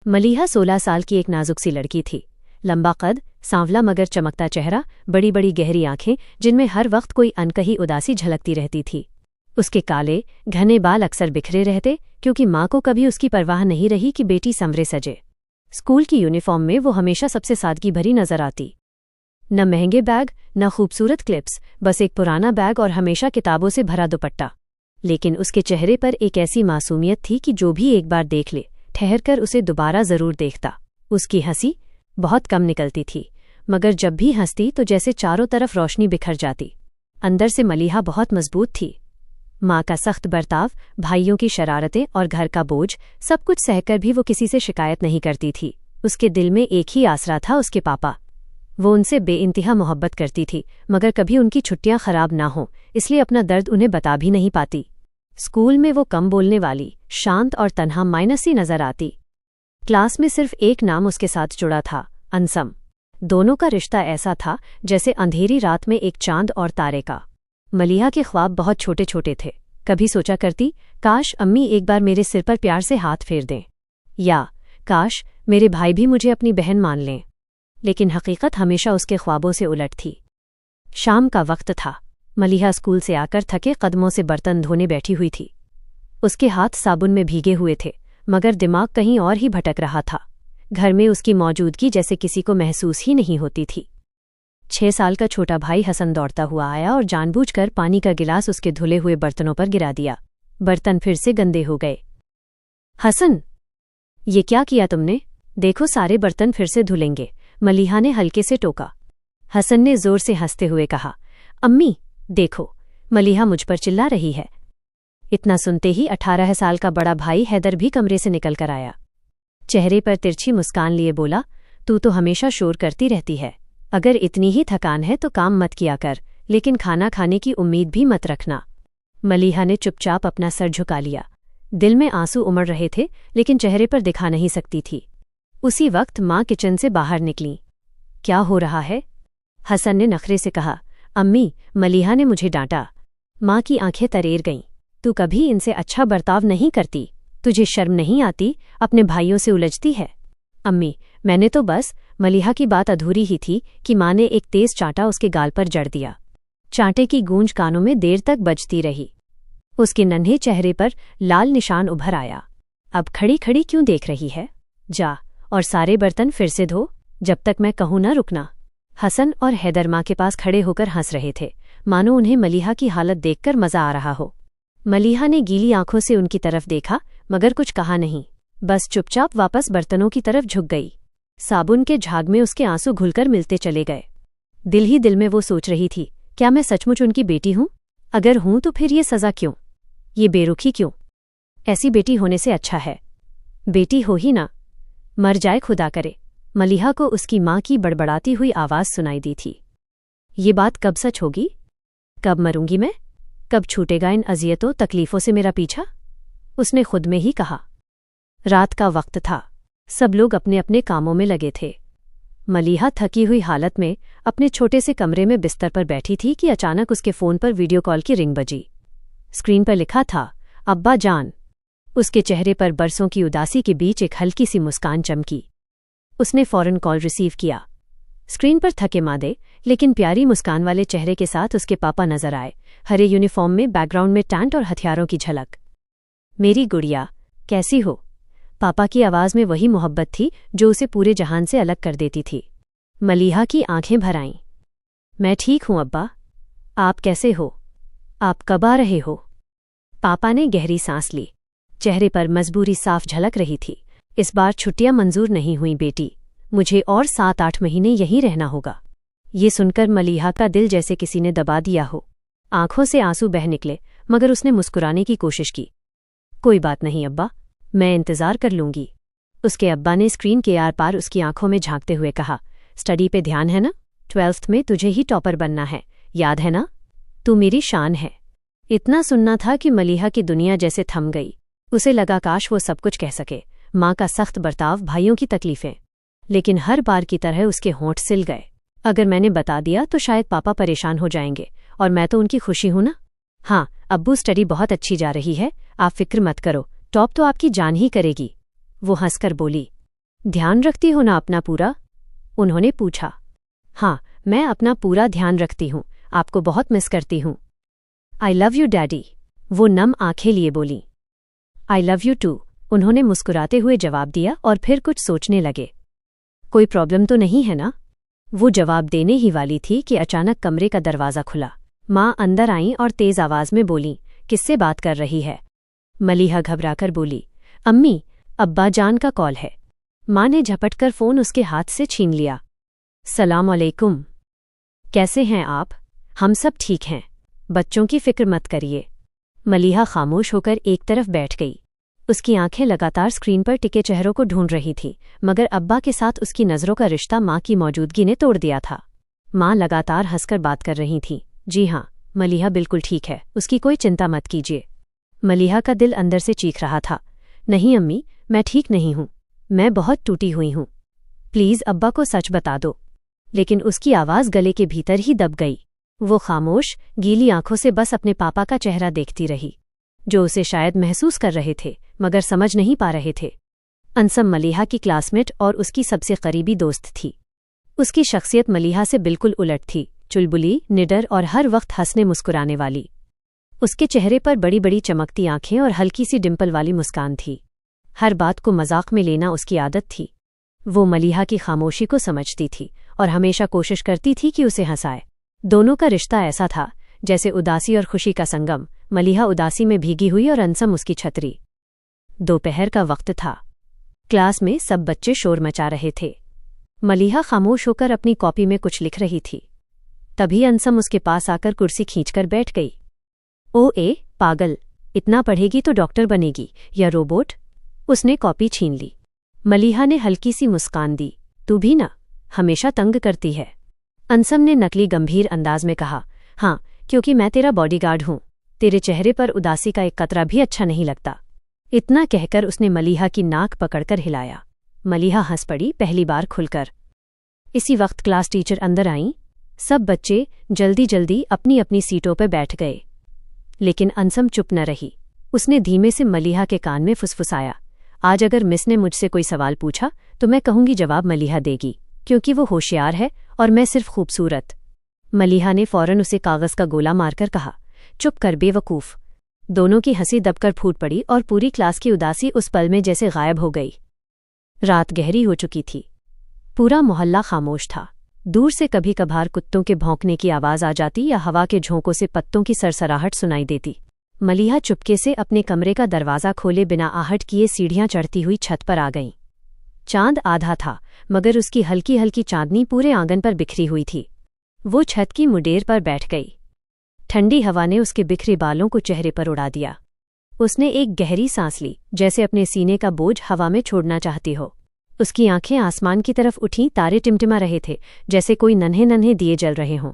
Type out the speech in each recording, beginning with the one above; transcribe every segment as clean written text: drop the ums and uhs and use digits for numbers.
मलीहा 16 साल की एक नाजुक सी लड़की थी। लंबा कद, सांवला मगर चमकता चेहरा, बड़ी बड़ी गहरी आंखें जिनमें हर वक्त कोई अनकही उदासी झलकती रहती थी। उसके काले घने बाल अक्सर बिखरे रहते क्योंकि माँ को कभी उसकी परवाह नहीं रही कि बेटी संवरे सजे। स्कूल की यूनिफॉर्म में वो हमेशा सबसे सादगी भरी नजर आती। न महंगे बैग, न खूबसूरत क्लिप्स, बस एक पुराना बैग और हमेशा किताबों से भरा दुपट्टा। लेकिन उसके चेहरे पर एक ऐसी मासूमियत थी कि जो भी एक बार देख ले, ठहरकर उसे दोबारा जरूर देखता। उसकी हंसी बहुत कम निकलती थी, मगर जब भी हंसती तो जैसे चारों तरफ रोशनी बिखर जाती। अंदर से मलीहा बहुत मजबूत थी। माँ का सख्त बर्ताव, भाइयों की शरारतें और घर का बोझ, सब कुछ सहकर भी वो किसी से शिकायत नहीं करती थी। उसके दिल में एक ही आसरा था, उसके पापा। वो उनसे बेइंतहा मोहब्बत करती थी, मगर कभी उनकी छुट्टियां खराब ना हों इसलिए अपना दर्द उन्हें बता भी नहीं पाती। स्कूल में वो कम बोलने वाली, शांत और तन्हा माइनस सी नजर आती। क्लास में सिर्फ एक नाम उसके साथ जुड़ा था, अनसम। दोनों का रिश्ता ऐसा था जैसे अंधेरी रात में एक चांद और तारे का। मलीहा के ख्वाब बहुत छोटे छोटे थे। कभी सोचा करती, काश अम्मी एक बार मेरे सिर पर प्यार से हाथ फेर दें, या काश मेरे भाई भी मुझे अपनी बहन मान लें। लेकिन हकीकत हमेशा उसके ख्वाबों से उलट थी। शाम का वक्त था। मलीहा स्कूल से आकर थके कदमों से बर्तन धोने बैठी हुई थी। उसके हाथ साबुन में भीगे हुए थे, मगर दिमाग कहीं और ही भटक रहा था। घर में उसकी मौजूदगी जैसे किसी को महसूस ही नहीं होती थी। 6 साल का छोटा भाई हसन दौड़ता हुआ आया और जानबूझकर पानी का गिलास उसके धुले हुए बर्तनों पर गिरा दिया। बर्तन फिर से गंदे हो गए। हसन, ये क्या किया तुमने? देखो सारे बर्तन फिर से धुलेंगे, मलीहा ने हल्के से टोका। हसन ने जोर से हंसते हुए कहा, अम्मी देखो, मलीहा मुझ पर चिल्ला रही है। इतना सुनते ही 18 साल का बड़ा भाई हैदर भी कमरे से निकलकर आया। चेहरे पर तिरछी मुस्कान लिए बोला, तू तो हमेशा शोर करती रहती है। अगर इतनी ही थकान है तो काम मत किया कर, लेकिन खाना खाने की उम्मीद भी मत रखना। मलीहा ने चुपचाप अपना सर झुका लिया। दिल में आंसू उमड़ रहे थे, लेकिन चेहरे पर दिखा नहीं सकती थी। उसी वक्त माँ किचन से बाहर निकली। क्या हो रहा है? हसन ने नखरे से कहा, अम्मी, मलीहा ने मुझे डांटा। माँ की आंखें तरेर गईं। तू कभी इनसे अच्छा बर्ताव नहीं करती, तुझे शर्म नहीं आती, अपने भाइयों से उलझती है। अम्मी, मैंने तो बस, मलीहा की बात अधूरी ही थी कि माँ ने एक तेज चांटा उसके गाल पर जड़ दिया। चांटे की गूंज कानों में देर तक बजती रही। उसके नन्हे चेहरे पर लाल निशान उभर आया। अब खड़ी खड़ी क्यों देख रही है? जा और सारे बर्तन फिर से धो, जब तक मैं कहूँ ना रुकना। हसन और हैदर माँ के पास खड़े होकर हंस रहे थे, मानो उन्हें मलीहा की हालत देखकर मजा आ रहा हो। मलीहा ने गीली आंखों से उनकी तरफ देखा, मगर कुछ कहा नहीं, बस चुपचाप वापस बर्तनों की तरफ झुक गई। साबुन के झाग में उसके आंसू घुलकर मिलते चले गए। दिल ही दिल में वो सोच रही थी, क्या मैं सचमुच उनकी बेटी हूँ? अगर हूँ तो फिर ये सजा क्यों, ये बेरुखी क्यों? ऐसी बेटी होने से अच्छा है बेटी हो ही ना, मर जाए खुदा करे। मलीहा को उसकी माँ की बड़बड़ाती हुई आवाज़ सुनाई दी थी। ये बात कब सच होगी? कब मरूंगी मैं? कब छूटेगा इन अजियतों तकलीफ़ों से मेरा पीछा? उसने खुद में ही कहा। रात का वक्त था। सब लोग अपने अपने कामों में लगे थे। मलीहा थकी हुई हालत में अपने छोटे से कमरे में बिस्तर पर बैठी थी कि अचानक उसके फ़ोन पर वीडियो कॉल की रिंग बजी। स्क्रीन पर लिखा था, अब्बा जान। उसके चेहरे पर बरसों की उदासी के बीच एक हल्की सी मुस्कान चमकी। उसने फौरन कॉल रिसीव किया। स्क्रीन पर थके मादे लेकिन प्यारी मुस्कान वाले चेहरे के साथ उसके पापा नजर आए, हरे यूनिफॉर्म में, बैकग्राउंड में टैंट और हथियारों की झलक। मेरी गुड़िया, कैसी हो? पापा की आवाज़ में वही मोहब्बत थी जो उसे पूरे जहान से अलग कर देती थी। मलीहा की आंखें भर आईं। मैं ठीक हूं अब्बा, आप कैसे हो? आप कब आ रहे हो? पापा ने गहरी सांस ली। चेहरे पर मजबूरी साफ झलक रही थी। इस बार छुट्टियां मंजूर नहीं हुई बेटी, मुझे और 7-8 महीने यहीं रहना होगा। ये सुनकर मलीहा का दिल जैसे किसी ने दबा दिया हो। आंखों से आंसू बह निकले, मगर उसने मुस्कुराने की कोशिश की। कोई बात नहीं अब्बा, मैं इंतज़ार कर लूंगी। उसके अब्बा ने स्क्रीन के आर पार उसकी आंखों में झांकते हुए कहा, स्टडी पे ध्यान है ना? 12th में तुझे ही टॉपर बनना है, याद है ना? तू मेरी शान है। इतना सुनना था कि मलीहा की दुनिया जैसे थम गई। उसे लगा काश वो सब कुछ कह सके, माँ का सख्त बर्ताव, भाइयों की तकलीफें। लेकिन हर बार की तरह उसके होंठ सिल गए। अगर मैंने बता दिया तो शायद पापा परेशान हो जाएंगे, और मैं तो उनकी खुशी हूं ना। हाँ अब्बू, स्टडी बहुत अच्छी जा रही है, आप फिक्र मत करो, टॉप तो आपकी जान ही करेगी। वो हंसकर बोली। ध्यान रखती हो ना अपना पूरा? उन्होंने पूछा। हाँ, मैं अपना पूरा ध्यान रखती हूँ, आपको बहुत मिस करती हूँ। आई लव यू डैडी, वो नम आंखें लिए बोली। आई लव यू टू, उन्होंने मुस्कुराते हुए जवाब दिया और फिर कुछ सोचने लगे। कोई प्रॉब्लम तो नहीं है ना? वो जवाब देने ही वाली थी कि अचानक कमरे का दरवाज़ा खुला। माँ अंदर आईं और तेज आवाज में बोलीं, किससे बात कर रही है? मलीहा घबराकर बोली, अम्मी, अब्बा जान का कॉल है। माँ ने झपटकर फ़ोन उसके हाथ से छीन लिया। सलाम अलैकुम, कैसे हैं आप? हम सब ठीक हैं, बच्चों की फिक्र मत करिए। मलीहा खामोश होकर एक तरफ बैठ गई। उसकी आंखें लगातार स्क्रीन पर टिके चेहरों को ढूंढ रही थीं, मगर अब्बा के साथ उसकी नज़रों का रिश्ता माँ की मौजूदगी ने तोड़ दिया था। माँ लगातार हंसकर बात कर रही थीं। जी हाँ, मलीहा बिल्कुल ठीक है, उसकी कोई चिंता मत कीजिए। मलीहा का दिल अंदर से चीख रहा था, नहीं अम्मी, मैं ठीक नहीं हूँ, मैं बहुत टूटी हुई हूँ, प्लीज़ अब्बा को सच बता दो। लेकिन उसकी आवाज़ गले के भीतर ही दब गई। वो खामोश, गीली आंखों से बस अपने पापा का चेहरा देखती रही, जो उसे शायद महसूस कर रहे थे मगर समझ नहीं पा रहे थे। अंसम मलीहा की क्लासमेट और उसकी सबसे करीबी दोस्त थी। उसकी शख्सियत मलीहा से बिल्कुल उलट थी, चुलबुली, निडर और हर वक्त हंसने मुस्कुराने वाली। उसके चेहरे पर बड़ी बड़ी चमकती आंखें और हल्की सी डिंपल वाली मुस्कान थी। हर बात को मजाक में लेना उसकी आदत थी। वो मलीहा की खामोशी को समझती थी और हमेशा कोशिश करती थी कि उसे हंसाए। दोनों का रिश्ता ऐसा था जैसे उदासी और खुशी का संगम। मलीहा उदासी में भीगी हुई और अंसम उसकी छतरी। दोपहर का वक्त था। क्लास में सब बच्चे शोर मचा रहे थे। मलीहा खामोश होकर अपनी कॉपी में कुछ लिख रही थी। तभी अंसम उसके पास आकर कुर्सी खींचकर बैठ गई। ओ ए पागल, इतना पढ़ेगी तो डॉक्टर बनेगी या रोबोट? उसने कॉपी छीन ली। मलीहा ने हल्की सी मुस्कान दी। तू भी ना, हमेशा तंग करती है। अंसम ने नकली गंभीर अंदाज में कहा, हाँ, क्योंकि मैं तेरा बॉडीगार्ड हूँ। तेरे चेहरे पर उदासी का एक कतरा भी अच्छा नहीं लगता। इतना कहकर उसने मलीहा की नाक पकड़कर हिलाया। मलीहा हंस पड़ी, पहली बार खुलकर। इसी वक्त क्लास टीचर अंदर आईं। सब बच्चे जल्दी जल्दी अपनी अपनी सीटों पर बैठ गए, लेकिन अंसम चुप न रही। उसने धीमे से मलीहा के कान में फुसफुसाया, आज अगर मिस ने मुझसे कोई सवाल पूछा तो मैं कहूंगी जवाब मलीहा देगी, क्योंकि वो होशियार है और मैं सिर्फ खूबसूरत। मलीहा ने फौरन उसे कागज का गोला मारकर कहा, चुप कर बेवकूफ। दोनों की हंसी दबकर फूट पड़ी और पूरी क्लास की उदासी उस पल में जैसे गायब हो गई। रात गहरी हो चुकी थी। पूरा मोहल्ला खामोश था। दूर से कभी कभार कुत्तों के भौंकने की आवाज आ जाती या हवा के झोंकों से पत्तों की सरसराहट सुनाई देती। मलीहा चुपके से अपने कमरे का दरवाज़ा खोले बिना आहट किए सीढ़ियां चढ़ती हुई छत पर आ गईं। चांद आधा था, मगर उसकी हल्की हल्की चांदनी पूरे आंगन पर बिखरी हुई थी। वो छत की मुडेर पर बैठ गई। ठंडी हवा ने उसके बिखरे बालों को चेहरे पर उड़ा दिया। उसने एक गहरी सांस ली, जैसे अपने सीने का बोझ हवा में छोड़ना चाहती हो। उसकी आंखें आसमान की तरफ उठीं, तारे टिमटिमा रहे थे, जैसे कोई नन्हे नन्हे दिए जल रहे हों।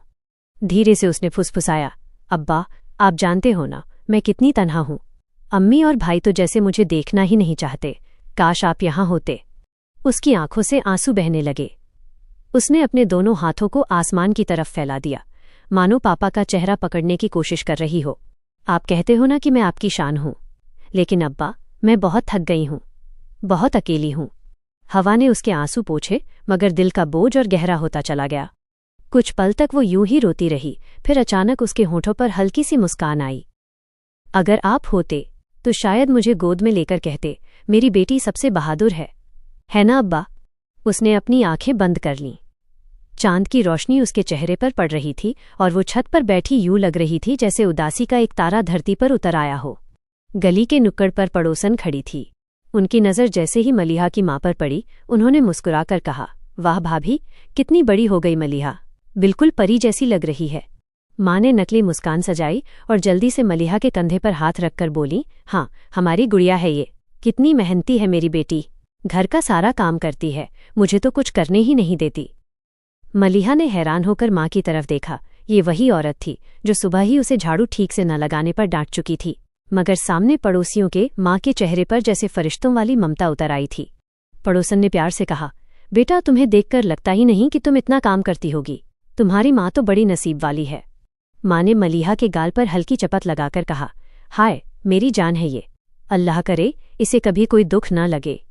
धीरे से उसने फुसफुसाया, अब्बा, आप जानते हो ना मैं कितनी तन्हा हूँ। अम्मी और भाई तो जैसे मुझे देखना ही नहीं चाहते। काश आप यहाँ होते। उसकी आंखों से आंसू बहने लगे। उसने अपने दोनों हाथों को आसमान की तरफ फैला दिया, मानो पापा का चेहरा पकड़ने की कोशिश कर रही हो। आप कहते हो ना कि मैं आपकी शान हूँ, लेकिन अब्बा, मैं बहुत थक गई हूँ, बहुत अकेली हूँ। हवा ने उसके आंसू पोंछे, मगर दिल का बोझ और गहरा होता चला गया। कुछ पल तक वो यूं ही रोती रही, फिर अचानक उसके होठों पर हल्की सी मुस्कान आई। अगर आप होते तो शायद मुझे गोद में लेकर कहते, मेरी बेटी सबसे बहादुर है ना अब्बा? उसने अपनी आंखें बंद कर लीं। चांद की रोशनी उसके चेहरे पर पड़ रही थी और वो छत पर बैठी यूं लग रही थी जैसे उदासी का एक तारा धरती पर उतर आया हो। गली के नुक्कड़ पर पड़ोसन खड़ी थी। उनकी नज़र जैसे ही मलीहा की माँ पर पड़ी, उन्होंने मुस्कुराकर कहा, वाह भाभी, कितनी बड़ी हो गई मलीहा, बिल्कुल परी जैसी लग रही है। माँ ने नकली मुस्कान सजाई और जल्दी से मलीहा के कंधे पर हाथ रखकर बोली, हाँ, हमारी गुड़िया है ये, कितनी मेहनती है मेरी बेटी, घर का सारा काम करती है, मुझे तो कुछ करने ही नहीं देती। मलीहा ने हैरान होकर माँ की तरफ देखा। ये वही औरत थी जो सुबह ही उसे झाड़ू ठीक से न लगाने पर डांट चुकी थी, मगर सामने पड़ोसियों के माँ के चेहरे पर जैसे फरिश्तों वाली ममता उतर आई थी। पड़ोसन ने प्यार से कहा, बेटा, तुम्हें देखकर लगता ही नहीं कि तुम इतना काम करती होगी, तुम्हारी माँ तो बड़ी नसीब वाली है। माँ ने मलीहा के गाल पर हल्की चपत लगाकर कहा, हाय, मेरी जान है ये, अल्लाह करे इसे कभी कोई दुख न लगे।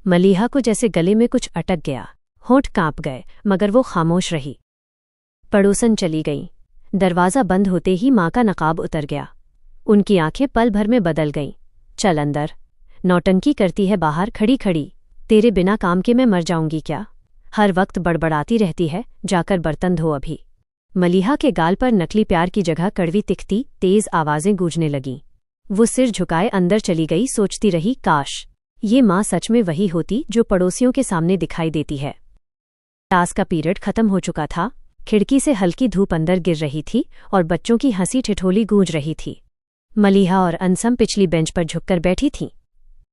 मलीहा को जैसे गले में कुछ अटक गया, होंठ कांप गए, मगर वो खामोश रही। पड़ोसन चली गई। दरवाज़ा बंद होते ही माँ का नकाब उतर गया। उनकी आंखें पल भर में बदल गईं। चल अंदर, नौटंकी करती है बाहर खड़ी खड़ी, तेरे बिना काम के मैं मर जाऊंगी क्या? हर वक्त बड़बड़ाती रहती है, जाकर बर्तन धो अभी। मलीहा के गाल पर नकली प्यार की जगह कड़वी तिखती तेज आवाजें गूंजने लगीं। वो सिर झुकाए अंदर चली गई, सोचती रही, काश ये माँ सच में वही होती जो पड़ोसियों के सामने दिखाई देती है। क्लास का पीरियड खत्म हो चुका था। खिड़की से हल्की धूप अंदर गिर रही थी और बच्चों की हंसी ठिठोली गूंज रही थी। मलीहा और अंसम पिछली बेंच पर झुककर बैठी थीं।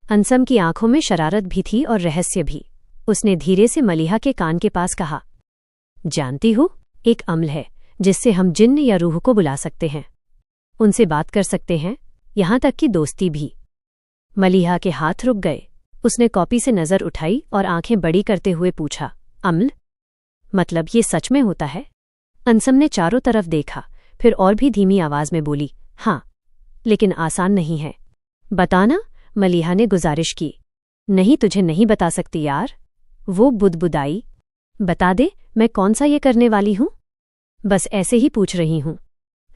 अंसम की आंखों में शरारत भी थी और रहस्य भी। उसने धीरे से मलीहा के कान के पास कहा, जानती हो, एक अम्ल है जिससे हम जिन्न या रूह को बुला सकते हैं, उनसे बात कर सकते हैं, यहां तक कि दोस्ती भी। मलीहा के हाथ रुक गए। उसने कॉपी से नजर उठाई और आंखें बड़ी करते हुए पूछा, अम्ल? मतलब ये सच में होता है? अंसम ने चारों तरफ देखा, फिर और भी धीमी आवाज में बोली, हाँ, लेकिन आसान नहीं है। बताना, मलीहा ने गुजारिश की। नहीं, तुझे नहीं बता सकती यार, वो बुदबुदाई। बता दे, मैं कौन सा ये करने वाली हूं? बस ऐसे ही पूछ रही हूं।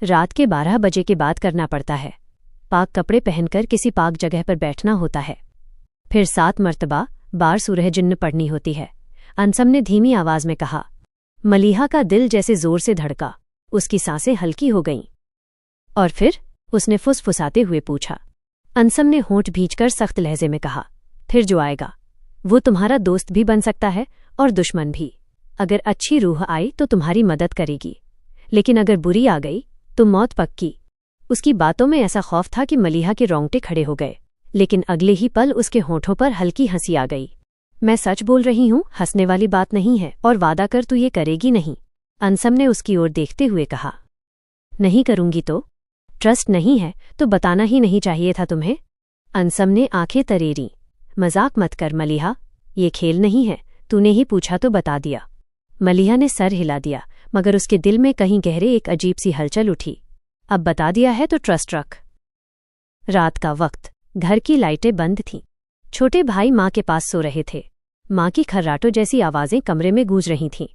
रात के 12 बजे के बाद करना पड़ता है। पाक कपड़े पहनकर किसी पाक जगह पर बैठना होता है। फिर 7 मर्तबा बार सूरह जिन्न पढ़नी होती है। अंसम ने धीमी आवाज में कहा। मलीहा का दिल जैसे जोर से धड़का, उसकी सांसें हल्की हो गईं। और फिर उसने फुसफुसाते हुए पूछा। अंसम ने होंठ भींचकर सख्त लहजे में कहा, फिर जो आएगा वो तुम्हारा दोस्त भी बन सकता है और दुश्मन भी। अगर अच्छी रूह आई तो तुम्हारी मदद करेगी, लेकिन अगर बुरी आ गई तो मौत पक्की। उसकी बातों में ऐसा खौफ था कि मलीहा के रोंगटे खड़े हो गए, लेकिन अगले ही पल उसके होंठों पर हल्की हंसी आ गई। मैं सच बोल रही हूं, हंसने वाली बात नहीं है, और वादा कर तू ये करेगी नहीं। अंसम ने उसकी ओर देखते हुए कहा। नहीं करूंगी तो? ट्रस्ट नहीं है तो बताना ही नहीं चाहिए था तुम्हें। अंसम ने आंखें तरेरी। मजाक मत कर मलीहा, ये खेल नहीं है, तूने ही पूछा तो बता दिया। मलीहा ने सर हिला दिया, मगर उसके दिल में कहीं गहरे एक अजीब सी हलचल उठी। अब बता दिया है तो ट्रस्ट रख। रात का वक्त, घर की लाइटें बंद थीं। छोटे भाई माँ के पास सो रहे थे। माँ की खर्राटों जैसी आवाजें कमरे में गूंज रही थीं।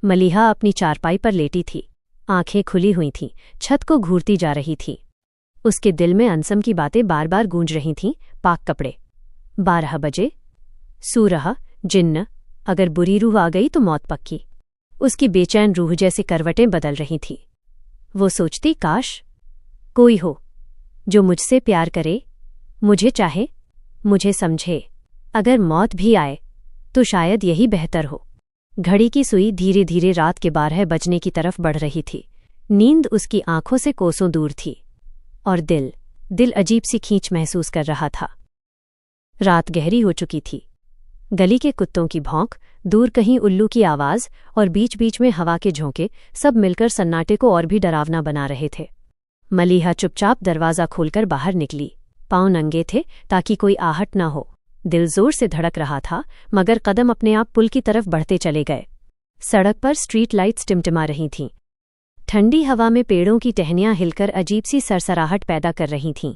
मलीहा अपनी चारपाई पर लेटी थी, आंखें खुली हुई थीं, छत को घूरती जा रही थी। उसके दिल में अंसम की बातें बार बार गूंज रही थीं। पाक कपड़े, 12 बजे, सूरह, जिन्न, अगर बुरी रूह आ गई तो मौत पक्की। उसकी बेचैन रूह जैसे करवटें बदल रही थी। वो सोचती, काश कोई हो जो मुझसे प्यार करे, मुझे चाहे, मुझे समझे। अगर मौत भी आए तो शायद यही बेहतर हो। घड़ी की सुई धीरे धीरे रात के 12 बजने की तरफ बढ़ रही थी। नींद उसकी आंखों से कोसों दूर थी, और दिल अजीब सी खींच महसूस कर रहा था। रात गहरी हो चुकी थी। गली के कुत्तों की भौंक, दूर कहीं उल्लू की आवाज और बीच बीच में हवा के झोंके सब मिलकर सन्नाटे को और भी डरावना बना रहे थे। मलीहा चुपचाप दरवाज़ा खोलकर बाहर निकली। पांव नंगे थे ताकि कोई आहट न हो। दिल जोर से धड़क रहा था, मगर कदम अपने आप पुल की तरफ बढ़ते चले गए। सड़क पर स्ट्रीट लाइट्स टिमटिमा रही थीं। ठंडी हवा में पेड़ों की टहनियां हिलकर अजीब सी सरसराहट पैदा कर रही थीं।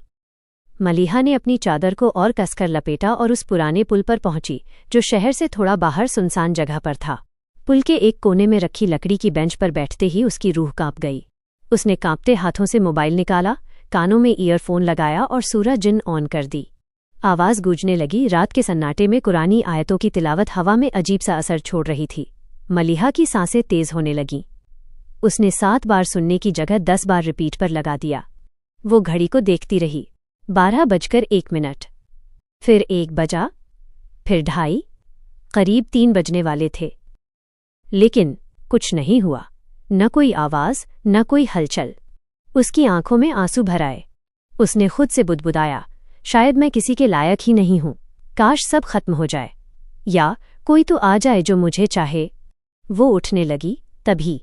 मलीहा ने अपनी चादर को और कसकर लपेटा और उस पुराने पुल पर पहुंची, जो शहर से थोड़ा बाहर सुनसान जगह पर था। पुल के एक कोने में रखी लकड़ी की बेंच पर बैठते ही उसकी रूह कांप गई। उसने कांपते हाथों से मोबाइल निकाला, कानों में ईयरफोन लगाया और सूरह जिन्न ऑन कर दी। आवाज गूंजने लगी। रात के सन्नाटे में कुरानी आयतों की तिलावत हवा में अजीब सा असर छोड़ रही थी। मलीहा की सांसें तेज होने लगीं। उसने 7 बार सुनने की जगह 10 बार रिपीट पर लगा दिया। वो घड़ी को देखती रही। 12:01, फिर 1 बजा, फिर 2:30, करीब 3 बजने वाले थे। लेकिन कुछ नहीं हुआ, न कोई आवाज, न कोई हलचल। उसकी आंखों में आंसू भर आए। उसने खुद से बुदबुदाया, शायद मैं किसी के लायक ही नहीं हूं। काश सब खत्म हो जाए, या कोई तो आ जाए जो मुझे चाहे। वो उठने लगी, तभी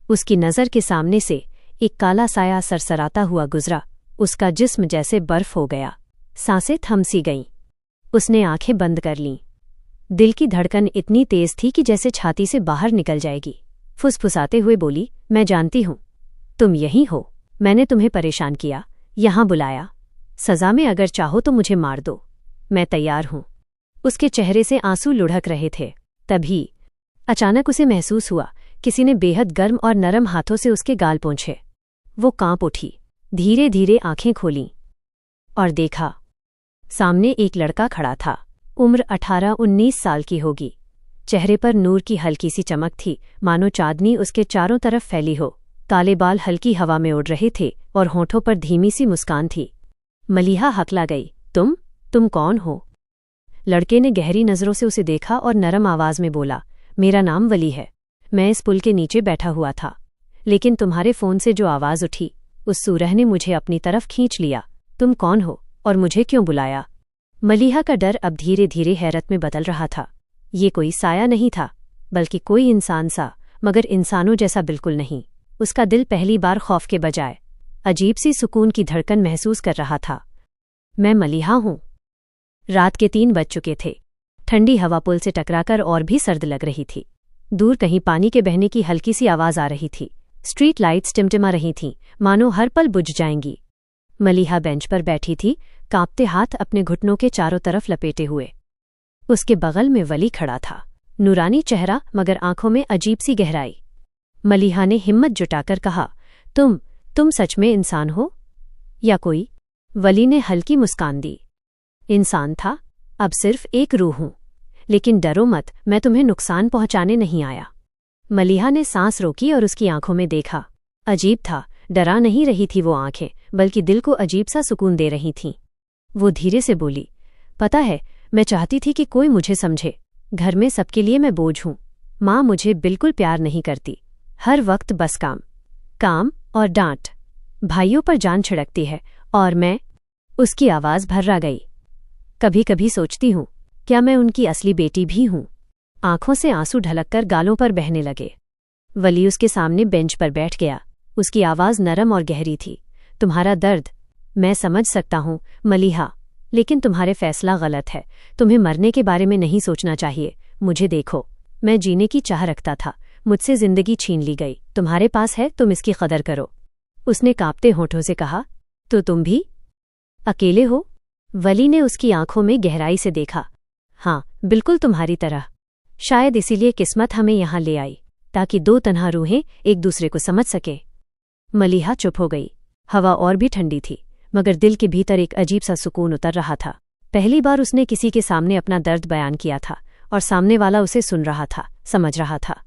उसकी नज़र के सामने से एक काला साया सरसराता हुआ गुजरा। उसका जिस्म जैसे बर्फ हो गया। सांसें थम सी गईं। उसने आंखें बंद कर लीं। दिल की धड़कन इतनी तेज थी कि जैसे छाती से बाहर निकल जाएगी। फुसफुसाते हुए बोली, मैं जानती हूं, तुम यही हो। मैंने तुम्हें परेशान किया, यहां बुलाया। सजा में अगर चाहो तो मुझे मार दो, मैं तैयार हूं। उसके चेहरे से आंसू लुढ़क रहे थे। तभी अचानक उसे महसूस हुआ किसी ने बेहद गर्म और नरम हाथों से उसके गाल पोंछे। वो कांप उठी, धीरे धीरे आंखें खोलीं और देखा, सामने एक लड़का खड़ा था। उम्र 18-19 साल की होगी। चेहरे पर नूर की हल्की सी चमक थी, मानो चांदनी उसके चारों तरफ फैली हो। काले बाल हल्की हवा में उड़ रहे थे और होठों पर धीमी सी मुस्कान थी। मलिहा हकला गई, तुम कौन हो? लड़के ने गहरी नज़रों से उसे देखा और नरम आवाज में बोला, मेरा नाम वली है। मैं इस पुल के नीचे बैठा हुआ था, लेकिन तुम्हारे फोन से जो आवाज उठी, उस सूरह ने मुझे अपनी तरफ खींच लिया। तुम कौन हो और मुझे क्यों बुलाया? मलिहा का डर अब धीरे धीरे हैरत में बदल रहा था। ये कोई साया नहीं था, बल्कि कोई इंसान सा, मगर इंसानों जैसा बिल्कुल नहीं। उसका दिल पहली बार खौफ के बजाय अजीब सी सुकून की धड़कन महसूस कर रहा था। मैं मलिहा हूं। रात के 3 बज चुके थे। ठंडी हवा पुल से टकराकर और भी सर्द लग रही थी। दूर कहीं पानी के बहने की हल्की सी आवाज आ रही थी। स्ट्रीट लाइट्स टिमटिमा रही थीं, मानो हर पल बुझ जाएंगी। मलिहा बेंच पर बैठी थी, कांपते हाथ अपने घुटनों के चारों तरफ लपेटे हुए। उसके बगल में वली खड़ा था, नूरानी चेहरा मगर आंखों में अजीब सी गहराई। मलिहा ने हिम्मत जुटाकर कहा, तुम सच में इंसान हो या कोई? वली ने हल्की मुस्कान दी। इंसान था, अब सिर्फ एक रूह हूं। लेकिन डरो मत, मैं तुम्हें नुकसान पहुंचाने नहीं आया। मलिहा ने सांस रोकी और उसकी आंखों में देखा। अजीब था, डरा नहीं रही थी वो आंखें, बल्कि दिल को अजीब सा सुकून दे रही थीं। वो धीरे से बोली, पता है, मैं चाहती थी कि कोई मुझे समझे। घर में सबके लिए मैं बोझ हूं। माँ मुझे बिल्कुल प्यार नहीं करती, हर वक्त बस काम और डांट। भाइयों पर जान छिड़कती है और मैं। उसकी आवाज भर्रा गई। कभी कभी सोचती हूं, क्या मैं उनकी असली बेटी भी हूं? आंखों से आंसू ढलककर गालों पर बहने लगे। वली उसके सामने बेंच पर बैठ गया। उसकी आवाज नरम और गहरी थी। तुम्हारा दर्द मैं समझ सकता हूं मलिहा, लेकिन तुम्हारे फैसला गलत है। तुम्हें मरने के बारे में नहीं सोचना चाहिए। मुझे देखो, मैं जीने की चाह रखता था, मुझसे जिंदगी छीन ली गई। तुम्हारे पास है, तुम इसकी कदर करो। उसने कांपते होठों से कहा, तो तुम भी अकेले हो? वली ने उसकी आंखों में गहराई से देखा। हाँ, बिल्कुल तुम्हारी तरह। शायद इसीलिए किस्मत हमें यहां ले आई, ताकि 2 तन्हा रूहें एक दूसरे को समझ सके। मलिहा चुप हो गई। हवा और भी ठंडी थी, मगर दिल के भीतर एक अजीब सा सुकून उतर रहा था। पहली बार उसने किसी के सामने अपना दर्द बयान किया था और सामने वाला उसे सुन रहा था, समझ रहा था।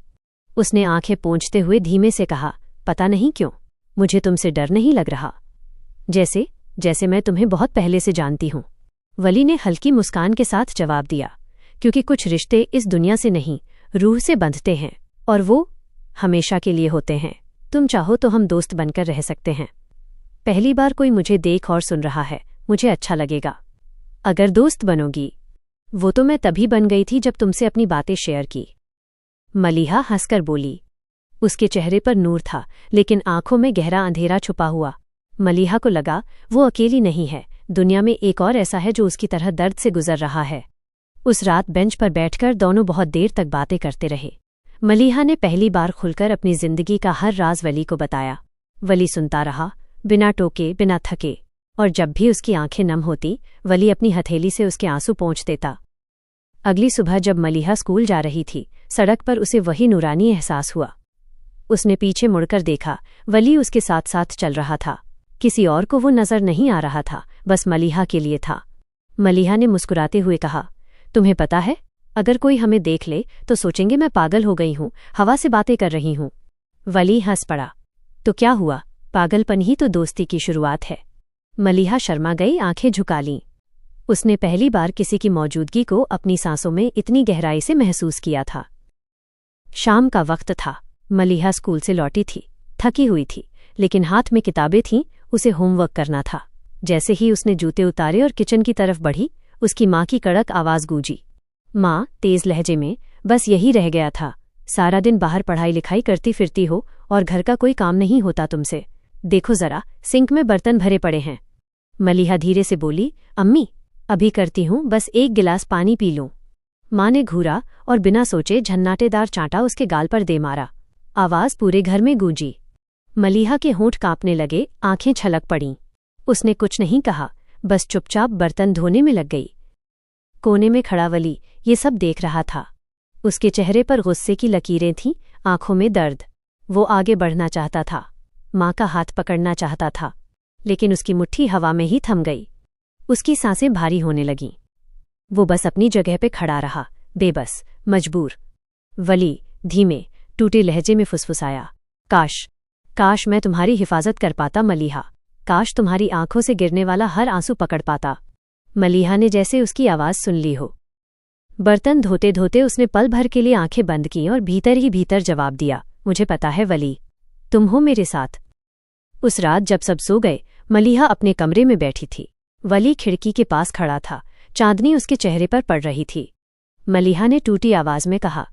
उसने आंखें पोंछते हुए धीमे से कहा, पता नहीं क्यों, मुझे तुमसे डर नहीं लग रहा, जैसे मैं तुम्हें बहुत पहले से जानती हूं। वली ने हल्की मुस्कान के साथ जवाब दिया, क्योंकि कुछ रिश्ते इस दुनिया से नहीं, रूह से बंधते हैं, और वो हमेशा के लिए होते हैं। तुम चाहो तो हम दोस्त बनकर रह सकते हैं। पहली बार कोई मुझे देख और सुन रहा है, मुझे अच्छा लगेगा। अगर दोस्त बनोगी। वो तो मैं तभी बन गई थी जब तुमसे अपनी बातें शेयर की। मलिहा हंसकर बोली। उसके चेहरे पर नूर था, लेकिन आंखों में गहरा अंधेरा छुपा हुआ। मलिहा को लगा वो अकेली नहीं है, दुनिया में एक और ऐसा है जो उसकी तरह दर्द से गुजर रहा है। उस रात बेंच पर बैठकर दोनों बहुत देर तक बातें करते रहे। मलिहा ने पहली बार खुलकर अपनी जिंदगी का हर राज वली को बताया। वली सुनता रहा, बिना टोके, बिना थके, और जब भी उसकी आंखें नम होती, वली अपनी हथेली से उसके आंसू पोंछ देता। अगली सुबह जब मलिहा स्कूल जा रही थी, सड़क पर उसे वही नूरानी एहसास हुआ। उसने पीछे मुड़कर देखा, वली उसके साथ साथ चल रहा था। किसी और को वो नजर नहीं आ रहा था, बस मलिहा के लिए था। मलिहा ने मुस्कुराते हुए कहा, तुम्हें पता है, अगर कोई हमें देख ले तो सोचेंगे मैं पागल हो गई हूं, हवा से बातें कर रही हूं। वली हंस पड़ा। तो क्या हुआ, पागलपन ही तो दोस्ती की शुरुआत है। मलिहा शर्मा गई, आंखें झुका लीं। उसने पहली बार किसी की मौजूदगी को अपनी सांसों में इतनी गहराई से महसूस किया था। शाम का वक्त था। मलिहा स्कूल से लौटी थी, थकी हुई थी, लेकिन हाथ में किताबें थीं, उसे होमवर्क करना था। जैसे ही उसने जूते उतारे और किचन की तरफ बढ़ी, उसकी माँ की कड़क आवाज गूंजी। माँ, तेज लहजे में, बस यही रह गया था। सारा दिन बाहर पढ़ाई लिखाई करती फिरती हो और घर का कोई काम नहीं होता तुमसे। देखो जरा, सिंक में बर्तन भरे पड़े हैं। मलिहा धीरे से बोली, अम्मी, अभी करती हूँ, बस 1 गिलास पानी पी लूं। माँ ने घूरा और बिना सोचे झन्नाटेदार चांटा उसके गाल पर दे मारा। आवाज पूरे घर में गूंजी। मलिहा के होंठ कांपने लगे, आंखें छलक पड़ीं। उसने कुछ नहीं कहा, बस चुपचाप बर्तन धोने में लग गई। कोने में खड़ा वली ये सब देख रहा था। उसके चेहरे पर गुस्से की लकीरें थीं, आंखों में दर्द। वो आगे बढ़ना चाहता था, माँ का हाथ पकड़ना चाहता था, लेकिन उसकी मुट्ठी हवा में ही थम गई। उसकी सांसें भारी होने लगीं। वो बस अपनी जगह पे खड़ा रहा, बेबस, मजबूर। वली धीमे, टूटे लहजे में फुसफुसाया, काश मैं तुम्हारी हिफाजत कर पाता मलीहा, काश तुम्हारी आंखों से गिरने वाला हर आंसू पकड़ पाता। मलीहा ने जैसे उसकी आवाज़ सुन ली हो। बर्तन धोते धोते उसने पल भर के लिए आंखें बंद की और भीतर ही भीतर जवाब दिया, मुझे पता है वली, तुम हो मेरे साथ। उस रात जब सब सो गए, मलीहा अपने कमरे में बैठी थी। वली खिड़की के पास खड़ा था, चांदनी उसके चेहरे पर पड़ रही थी। मलीहा ने टूटी आवाज में कहा,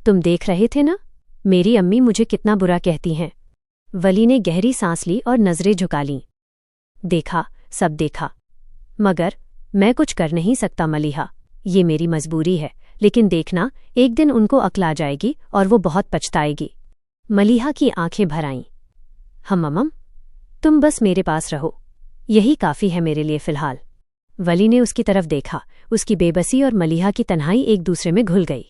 तुम देख रहे थे ना, मेरी अम्मी मुझे कितना बुरा कहती हैं। वली ने गहरी सांस ली और नजरें झुका लीं। देखा, सब देखा, मगर मैं कुछ कर नहीं सकता मलीहा, ये मेरी मजबूरी है। लेकिन देखना, एक दिन उनको अक्ल आ जाएगी और वो बहुत पछताएगी। मलीहा की आंखें भर आईं। अम्म, तुम बस मेरे पास रहो, यही काफ़ी है मेरे लिए फ़िलहाल। वली ने उसकी तरफ देखा। उसकी बेबसी और मलीहा की तन्हाई एक दूसरे में घुल गई।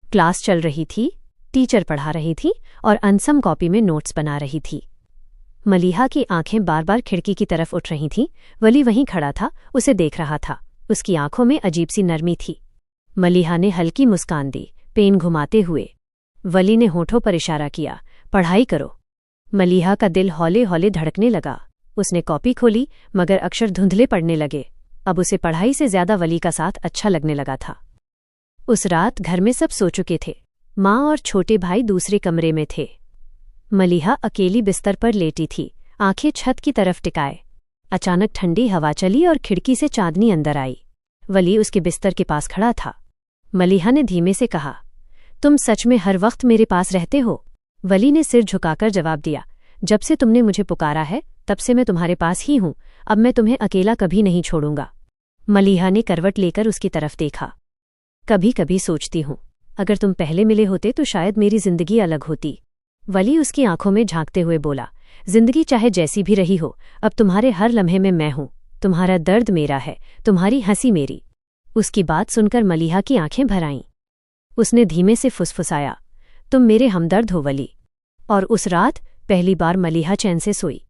क्लास चल रही थी, टीचर पढ़ा रही थी और अनसम कॉपी में नोट्स बना रही थी। मलीहा की आंखें बार बार खिड़की की तरफ उठ रही थीं। वली वहीं खड़ा था, उसे देख रहा था। उसकी आंखों में अजीब सी नरमी थी। मलीहा ने हल्की मुस्कान दी, पेन घुमाते हुए। वली ने होठों पर इशारा किया, पढ़ाई करो। मलीहा का दिल हौले हौले धड़कने लगा। उसने कॉपी खोली, मगर अक्षर धुंधले पड़ने लगे। अब उसे पढ़ाई से ज्यादा वली का साथ अच्छा लगने लगा था। उस रात घर में सब सो चुके थे। माँ और छोटे भाई दूसरे कमरे में थे। मलीहा अकेली बिस्तर पर लेटी थी, आंखें छत की तरफ टिकाए। अचानक ठंडी हवा चली और खिड़की से चांदनी अंदर आई। वली उसके बिस्तर के पास खड़ा था। मलीहा ने धीमे से कहा, तुम सच में हर वक्त मेरे पास रहते हो? वली ने सिर झुकाकर जवाब दिया, जब से तुमने मुझे पुकारा है तब से मैं तुम्हारे पास ही हूं। अब मैं तुम्हें अकेला कभी नहीं छोड़ूंगा। मलीहा ने करवट लेकर उसकी तरफ देखा। कभी कभी सोचती हूं, अगर तुम पहले मिले होते तो शायद मेरी जिंदगी अलग होती। वली उसकी आंखों में झांकते हुए बोला, जिंदगी चाहे जैसी भी रही हो, अब तुम्हारे हर लम्हे में मैं हूं। तुम्हारा दर्द मेरा है, तुम्हारी हंसी मेरी। उसकी बात सुनकर मलीहा की आंखें भर आईं। उसने धीमे से फुसफुसाया, तुम मेरे हमदर्द हो वली। और उस रात पहली बार मलीहा चैन से सोई।